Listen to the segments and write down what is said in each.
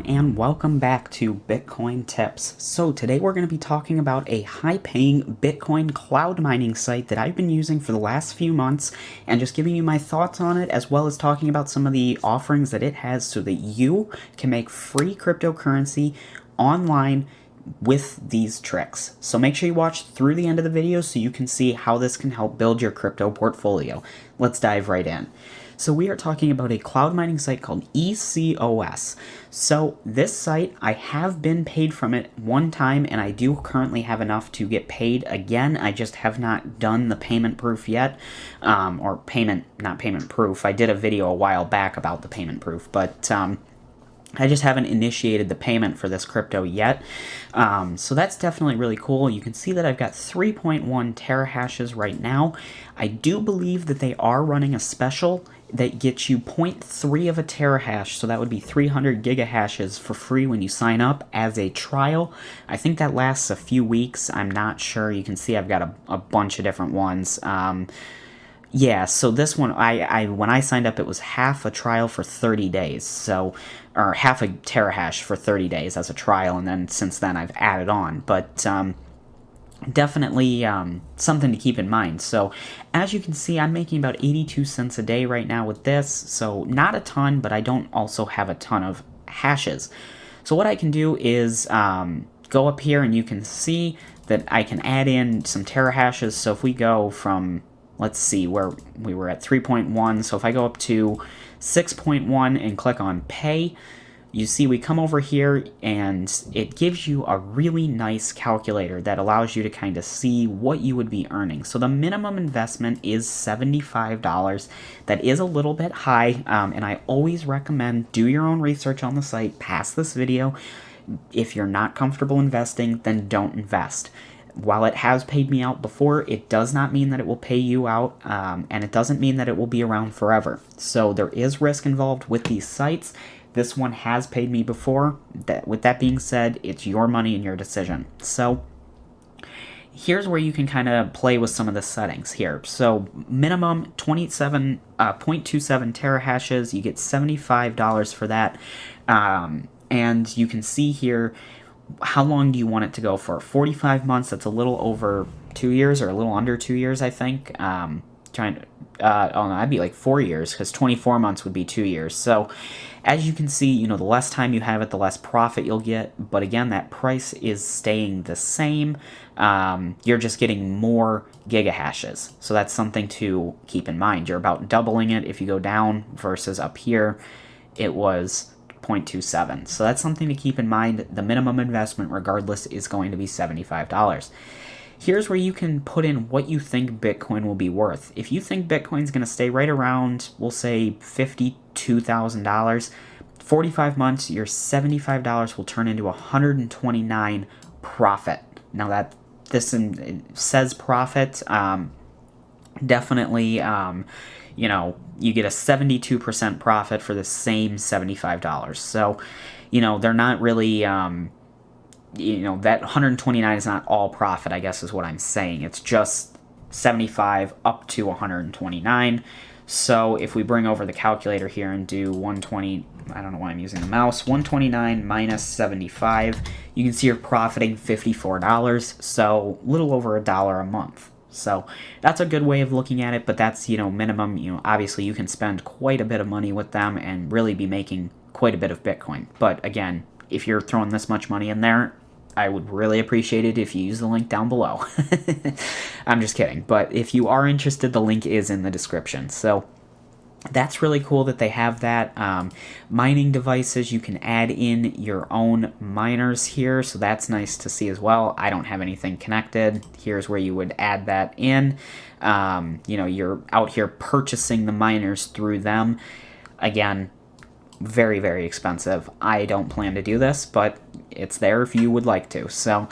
And welcome back to Bitcoin Tips. So today we're going to be talking about a high-paying Bitcoin cloud mining site that I've been using for the last few months and just giving you my thoughts on it, as well as talking about some of the offerings that it has so that you can make free cryptocurrency online with these tricks. So make sure you watch through the end of the video so you can see how this can help build your crypto portfolio. Let's dive right in. So we are talking about a cloud mining site called ECOS. So this site, I have been paid from it one time, and I do currently have enough to get paid again. I just have not done the payment proof yet, or not payment proof. I did a video a while back about the payment proof, but I just haven't initiated the payment for this crypto yet. So that's definitely really cool. You can see that I've got 3.1 terahashes right now. I do believe that they are running a special that gets you 0.3 of a terahash, so that would be 300 gigahashes for free when you sign up as a trial. I think that lasts a few weeks. I'm not sure. You can see I've got a bunch of different ones. Yeah, so this one, when I signed up, it was half a trial for 30 days, so, or half a terahash for 30 days as a trial, and then since then I've added on, but definitely something to keep in mind. So as you can see, I'm making about 82 cents a day right now with this, so not a ton, but I don't also have a ton of hashes. So what I can do is go up here, and you can see that I can add in some terahashes. So if we go from, let's see, where we were at 3.1, so if I go up to 6.1 and click on pay, you see we come over here and it gives you a really nice calculator that allows you to kind of see what you would be earning. So the minimum investment is $75. That is a little bit high, and I always recommend do your own research on the site past this video. If you're not comfortable investing, then don't invest. While it has paid me out before, it does not mean that it will pay you out, and it doesn't mean that it will be around forever. So there is risk involved with these sites. This one has paid me before. With that being said, it's your money and your decision. So here's where you can kind of play with some of the settings here. So minimum 27.27 terahashes, you get $75 for that, and you can see here how long do you want it to go for. 45 months, that's a little over 2 years, or a little under 2 years, I think. Oh no, that'd be like 4 years, because 24 months would be 2 years. So as you can see, you know, the less time you have it, the less profit you'll get. But again, that price is staying the same. You're just getting more gigahashes. So that's something to keep in mind. You're about doubling it if you go down, versus up here, it was 0.27. So that's something to keep in mind. The minimum investment, regardless, is going to be $75. Here's where you can put in what you think Bitcoin will be worth. If you think Bitcoin's going to stay right around, we'll say $52,000, 45 months, your $75 will turn into $129 profit. Now that this says profit, definitely, you know, you get a 72% profit for the same $75. So, you know, they're not really, you know, that 129 is not all profit, I guess is what I'm saying. It's just 75 up to 129. So if we bring over the calculator here and do 120, I don't know why I'm using the mouse, 129 minus 75, you can see you're profiting $54. So a little over $1 a month. So that's a good way of looking at it, but that's, you know, minimum. You know, obviously you can spend quite a bit of money with them and really be making quite a bit of Bitcoin. But again, if you're throwing this much money in there, I would really appreciate it if you use the link down below. I'm just kidding. But if you are interested, the link is in the description. So that's really cool that they have that. Mining devices, you can add in your own miners here, so that's nice to see as well. I don't have anything connected. Here's where you would add that in. You know, you're out here purchasing the miners through them. Again, very, very expensive. I don't plan to do this, but it's there if you would like to. So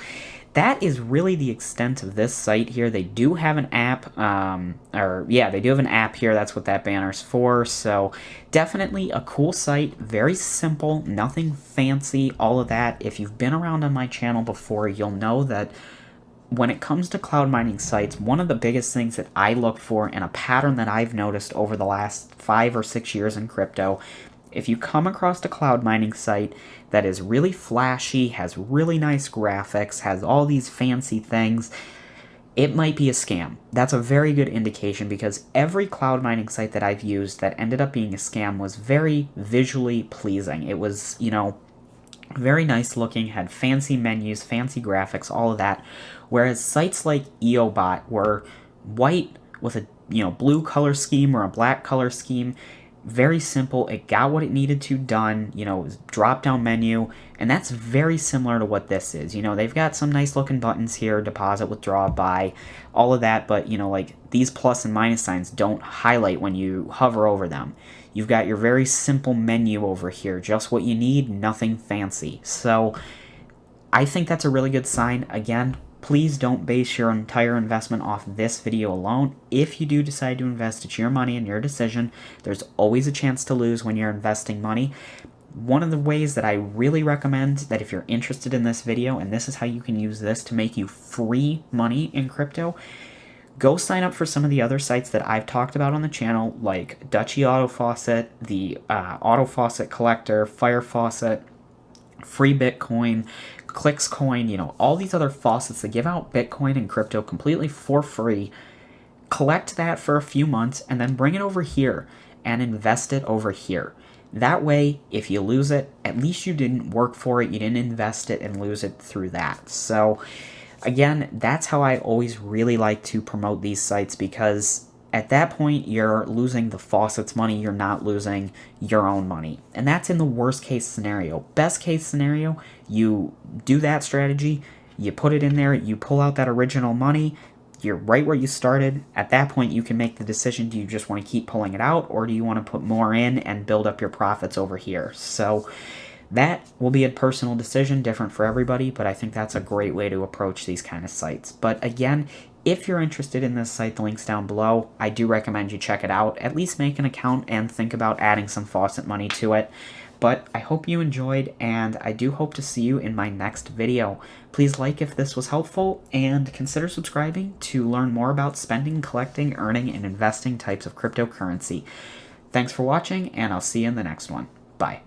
that is really the extent of this site here. They do have an app, they do have an app here. That's what that banner's for. So definitely a cool site, very simple, nothing fancy, all of that. If you've been around on my channel before, you'll know that when it comes to cloud mining sites, one of the biggest things that I look for, and a pattern that I've noticed over the last 5 or 6 years in crypto, if you come across a cloud mining site that is really flashy, has really nice graphics, has all these fancy things, it might be a scam. That's a very good indication, because every cloud mining site that I've used that ended up being a scam was very visually pleasing. It was, very nice looking, had fancy menus, fancy graphics, all of that. Whereas sites like EOBot were white with a blue color scheme or a black color scheme. Very simple. It got what it needed to done. It was drop down menu, and that's very similar to what this is. They've got some nice looking buttons here: deposit, withdraw, buy, all of that. But like these plus and minus signs don't highlight when you hover over them. You've got your very simple menu over here, just what you need, nothing fancy. So I think that's a really good sign. Again, please don't base your entire investment off this video alone. If you do decide to invest, it's your money and your decision. There's always a chance to lose when you're investing money. One of the ways that I really recommend that if you're interested in this video, and this is how you can use this to make you free money in crypto, go sign up for some of the other sites that I've talked about on the channel, like Dutchy Auto Faucet, the Auto Faucet Collector, Fire Faucet, Free Bitcoin, ClicksCoin, all these other faucets that give out Bitcoin and crypto completely for free. Collect that for a few months and then bring it over here and invest it over here. That way, if you lose it, at least you didn't work for it, you didn't invest it and lose it through that. So again, that's how I always really like to promote these sites, because at that point, you're losing the faucet's money, you're not losing your own money. And that's in the worst case scenario. Best case scenario, you do that strategy, you put it in there, you pull out that original money, you're right where you started. At that point, you can make the decision, do you just want to keep pulling it out, or do you want to put more in and build up your profits over here? So that will be a personal decision, different for everybody, but I think that's a great way to approach these kind of sites. But again, if you're interested in this site, the link's down below. I do recommend you check it out. At least make an account and think about adding some faucet money to it. But I hope you enjoyed, and I do hope to see you in my next video. Please like if this was helpful, and consider subscribing to learn more about spending, collecting, earning, and investing types of cryptocurrency. Thanks for watching, and I'll see you in the next one. Bye.